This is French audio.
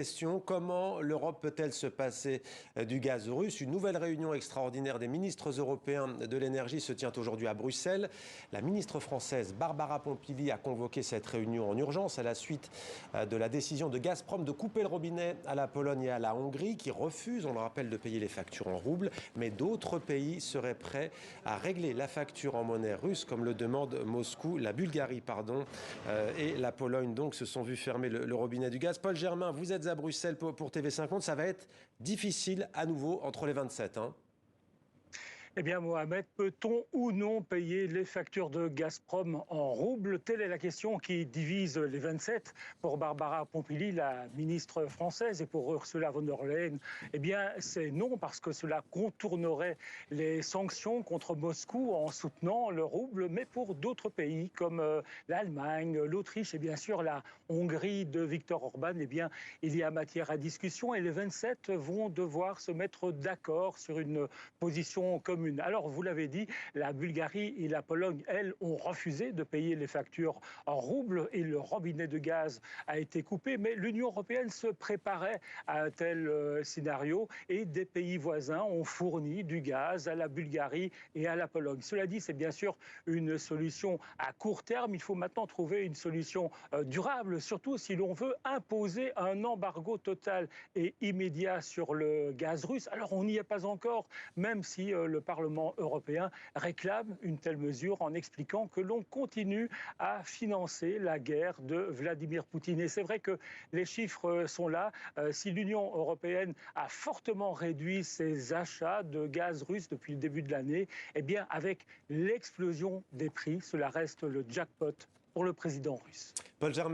Question, comment l'Europe peut-elle se passer du gaz russe? Une nouvelle réunion extraordinaire des ministres européens de l'énergie se tient aujourd'hui à Bruxelles. La ministre française Barbara Pompili a convoqué cette réunion en urgence à la suite de la décision de Gazprom de couper le robinet à la Pologne et à la Hongrie qui refusent, on le rappelle, de payer les factures en roubles. Mais d'autres pays seraient prêts à régler la facture en monnaie russe comme le demande Moscou. La Bulgarie, et la Pologne donc se sont vus fermer le robinet du gaz. Paul Germain, vous êtes à Bruxelles pour TV5 Monde. Ça va être difficile à nouveau entre les 27. Eh bien, Mohamed, peut-on ou non payer les factures de Gazprom en roubles? Telle est la question qui divise les 27. Pour Barbara Pompili, la ministre française, et pour Ursula von der Leyen, eh bien, c'est non, parce que cela contournerait les sanctions contre Moscou en soutenant le rouble. Mais pour d'autres pays, comme l'Allemagne, l'Autriche et bien sûr la Hongrie de Viktor Orban, eh bien, il y a matière à discussion et les 27 vont devoir se mettre d'accord sur une position commune. Alors, vous l'avez dit, la Bulgarie et la Pologne, elles, ont refusé de payer les factures en roubles et le robinet de gaz a été coupé. Mais l'Union européenne se préparait à un tel scénario et des pays voisins ont fourni du gaz à la Bulgarie et à la Pologne. Cela dit, c'est bien sûr une solution à court terme. Il faut maintenant trouver une solution durable, surtout si l'on veut imposer un embargo total et immédiat sur le gaz russe. Alors, on n'y est pas encore, même si le Parlement européen réclame une telle mesure en expliquant que l'on continue à financer la guerre de Vladimir Poutine. Et c'est vrai que les chiffres sont là. Si l'Union européenne a fortement réduit ses achats de gaz russe depuis le début de l'année, eh bien, avec l'explosion des prix, cela reste le jackpot pour le président russe. Paul Germain.